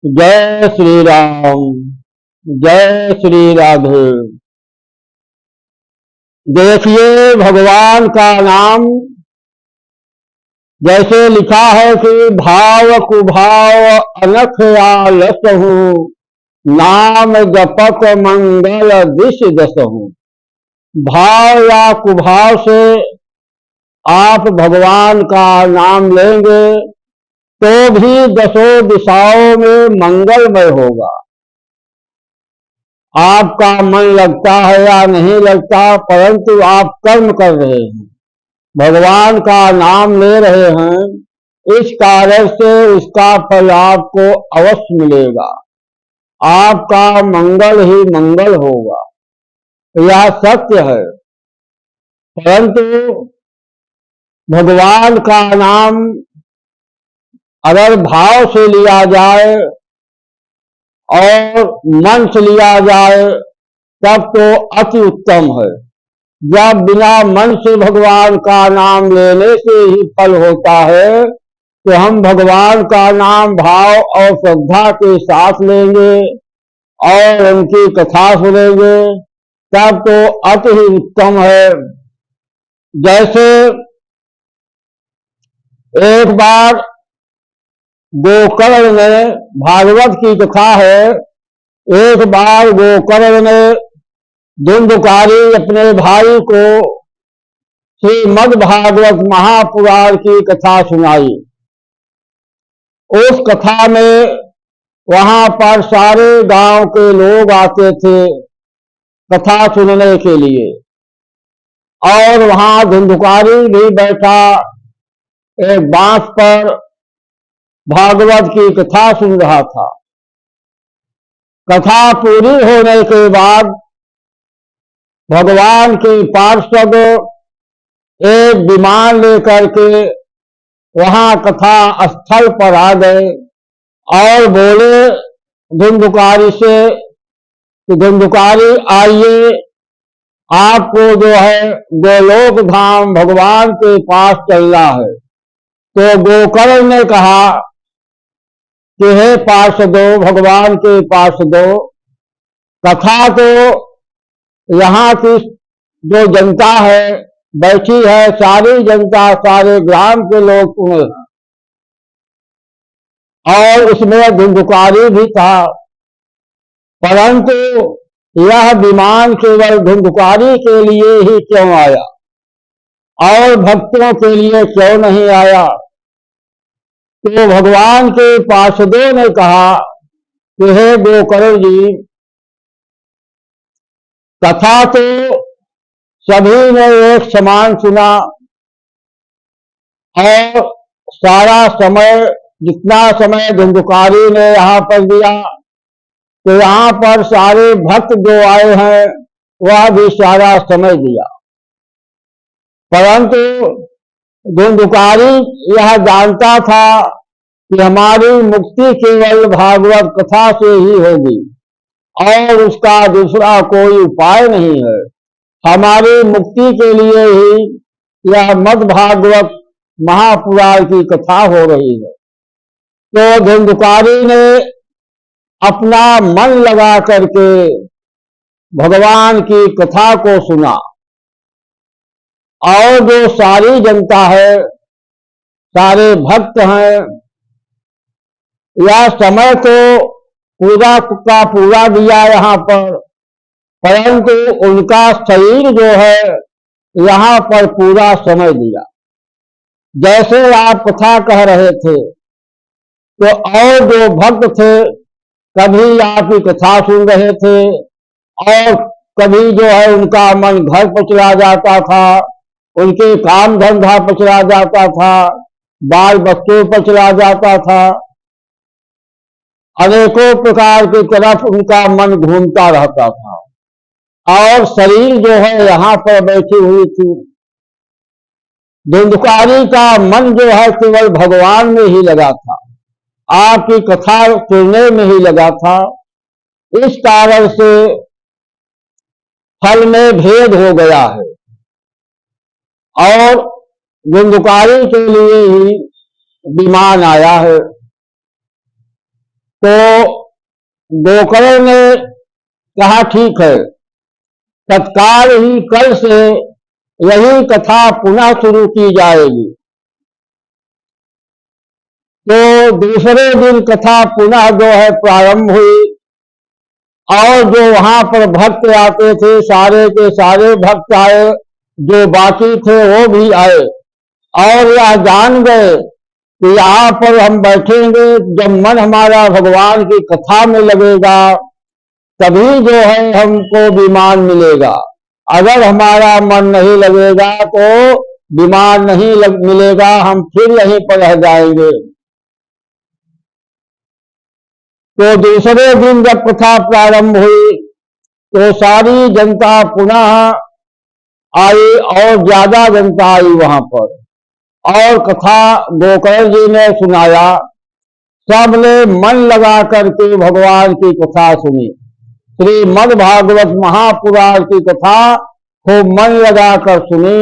जय श्री राम। जय श्री राधे। देखिए, भगवान का नाम जैसे लिखा है कि भाव कुभाव अनख आलसहु, नाम जपत मंगल दिश दसहु। भाव या कुभाव से आप भगवान का नाम लेंगे तो भी दसों दिशाओं में मंगलमय होगा। आपका मन लगता है या नहीं लगता, परंतु आप कर्म कर रहे हैं, भगवान का नाम ले रहे हैं, इस कारण से उसका फल आपको अवश्य मिलेगा। आपका मंगल ही मंगल होगा, यह सत्य है। परंतु भगवान का नाम अगर भाव से लिया जाए और मन से लिया जाए तब तो अति उत्तम है। जब बिना मन से भगवान का नाम लेने से ही फल होता है, तो हम भगवान का नाम भाव और श्रद्धा के साथ लेंगे और उनकी कथा सुनेंगे, तब तो अति ही उत्तम है। जैसे एक बार गोकर्ण ने, भागवत की कथा है, एक बार गोकर्ण ने धुंधकारी अपने भाई को श्रीमद् भागवत महापुराण की कथा सुनाई। उस कथा में वहां पर सारे गांव के लोग आते थे कथा सुनने के लिए, और वहां धुंधकारी भी बैठा एक बांस पर भागवत की कथा सुन रहा था। कथा पूरी होने के बाद भगवान के पार्षद एक विमान लेकर के वहां कथा स्थल पर आ गए और बोले धुंधकारी से कि धुंधकारी आइए, आपको जो है गोलोक धाम भगवान के पास चलना है। तो गोकर्ण ने कहा कि हे पार्षदो, भगवान के पार्षदो, कथा तो यहाँ की जो जनता है बैठी है, सारी जनता, सारे ग्राम के लोग सुने हैं, और उसमें धुंधकारी भी था, परंतु यह विमान केवल धुंधकारी के लिए ही क्यों आया और भक्तों के लिए क्यों नहीं आया? तो भगवान के पार्षदों ने कहा कि हे गोकर्ण जी, कथा तो सभी ने एक समान सुना, और सारा समय, जितना समय धुंधकारी ने यहाँ पर दिया, तो यहाँ पर सारे भक्त जो आए हैं वह भी सारा समय दिया। परंतु धुंधकारी यह जानता था कि हमारी मुक्ति केवल भागवत कथा से ही होगी और उसका दूसरा कोई उपाय नहीं है। हमारी मुक्ति के लिए ही यह मद् भागवत महापुराण की कथा हो रही है। तो धुंधकारी ने अपना मन लगा करके भगवान की कथा को सुना, और जो सारी जनता है, सारे भक्त हैं, यह समय तो पूरा का पूरा दिया यहाँ पर, परंतु उनका शरीर जो है यहाँ पर पूरा समय दिया। जैसे आप कथा कह रहे थे, तो और जो भक्त थे कभी आपकी कथा सुन रहे थे, और कभी जो है उनका मन घर पर चला जाता था, उनके काम धंधा पर चला जाता था, बाल बच्चों पर चला जाता था, अनेकों प्रकार की तरफ उनका मन घूमता रहता था, और शरीर जो है यहाँ पर बैठी हुई थी। धुंधकारी का मन जो है केवल भगवान में ही लगा था, आपकी कथा सुनने में ही लगा था। इस कारण से फल में भेद हो गया है, और धुंधकारी के लिए ही विमान आया है। तो गोकर्ण ने कहा ठीक है, तत्काल ही कल से यही कथा पुनः शुरू की जाएगी। तो दूसरे दिन कथा पुनः जो है प्रारंभ हुई और जो वहां पर भक्त आते थे सारे के सारे भक्त आए, जो बाकी थे वो भी आए और यह जान गए कि यहाँ पर हम बैठेंगे, जब मन हमारा भगवान की कथा में लगेगा तभी जो है हमको विमान मिलेगा। अगर हमारा मन नहीं लगेगा तो विमान नहीं मिलेगा, हम फिर यहीं पर रह जाएंगे। तो दूसरे दिन जब कथा प्रारंभ हुई तो सारी जनता पुनः आई और ज्यादा जनता आई वहां पर और कथा गोकर्ण जी ने सुनाया। सबने मन लगा करके भगवान की कथा सुनी। श्रीमद् भागवत महापुराण की कथा खूब मन लगा कर सुनी।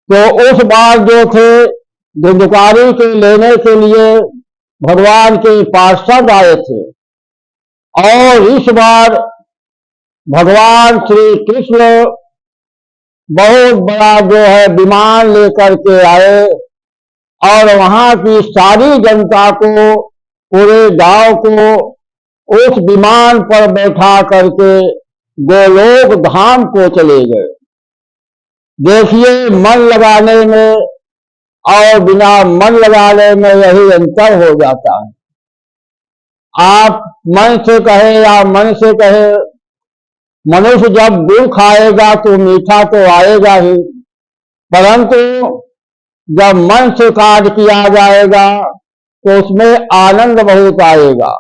तो उस बार जो थे धुंधकारी के लेने के लिए भगवान के पार्षद आए थे और इस बार भगवान श्री कृष्ण बहुत बड़ा जो है विमान लेकर के आए और वहां की सारी जनता को, पूरे गांव को उस विमान पर बैठा करके गोलोक धाम को चले गए। देखिए, मन लगाने में और बिना मन लगाने में यही अंतर हो जाता है। आप मन से कहे या मन से कहे, मनुष्य जब गुड़ खाएगा तो मीठा तो आएगा ही, परंतु जब मन से कार्य किया जाएगा तो उसमें आनंद बहुत आएगा।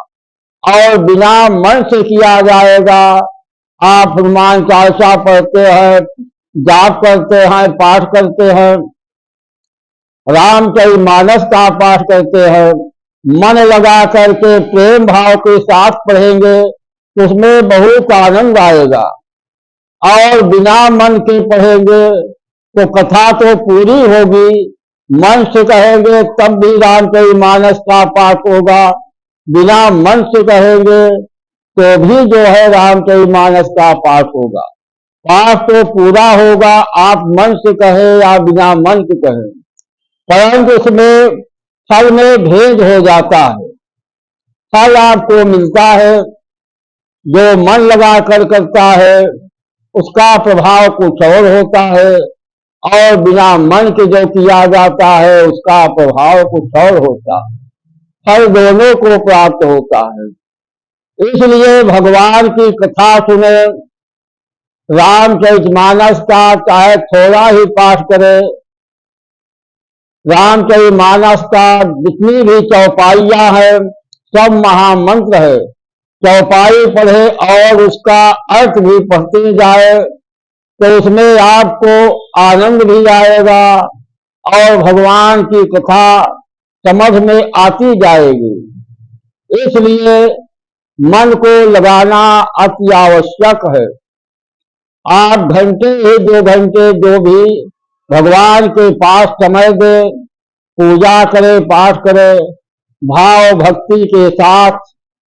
और बिना मन से किया जाएगा, आप हनुमान चालीसा पढ़ते हैं, जाप करते हैं, पाठ करते हैं, रामचरितमानस का पाठ करते हैं, मन लगा करके प्रेम भाव के साथ पढ़ेंगे तो उसमें बहुत आनंद आएगा। और बिना मन के पढ़ेंगे तो कथा तो पूरी होगी, मन से कहेंगे तब भी रामचरितमानस का पाठ होगा, बिना मन से कहेंगे तो भी जो है रामचरितमानस का पाठ होगा। पाठ तो पूरा होगा, आप मन से कहें या बिना मन के कहें, परंतु उसमें फल में भेद हो जाता है। फल आपको मिलता है, जो मन लगा कर करता है उसका प्रभाव कुछ और होता है और बिना मन के जो किया जाता है उसका प्रभाव कुछ और होता है। फल दोनों को प्राप्त होता है। इसलिए भगवान की कथा सुने, रामचरितमानस का चाहे थोड़ा ही पाठ करे, रामचरितमानस का जितनी भी चौपाइयां हैं सब महामंत्र है। चौपाई पढ़े और उसका अर्थ भी पढ़ते जाए तो उसमें आपको आनंद भी आएगा और भगवान की कथा समझ में आती जाएगी। इसलिए मन को लगाना अति आवश्यक है। आप घंटे ही 2 घंटे जो भी भगवान के पास समय दे, पूजा करे, पाठ करे, भाव भक्ति के साथ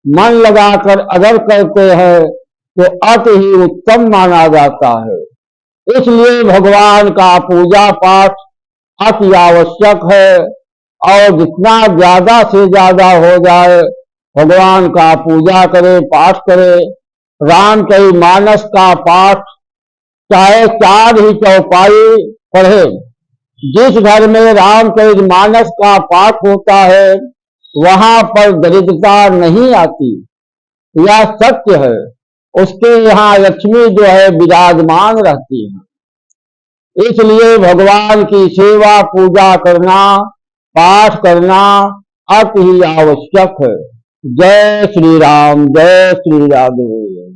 मन लगाकर अगर करते हैं तो अति ही उत्तम माना जाता है। इसलिए भगवान का पूजा पाठ अति आवश्यक है और जितना ज्यादा से ज्यादा हो जाए भगवान का पूजा करे, पाठ करे। रामचरितमानस का पाठ चाहे 4 ही चौपाई पढ़े। जिस घर में रामचरितमानस का पाठ होता है वहां पर दरिद्रता नहीं आती, यह सत्य है। उसके यहाँ लक्ष्मी जो है विराजमान रहती है। इसलिए भगवान की सेवा पूजा करना, पाठ करना अति ही आवश्यक है। जय श्री राम, जय श्री राधे।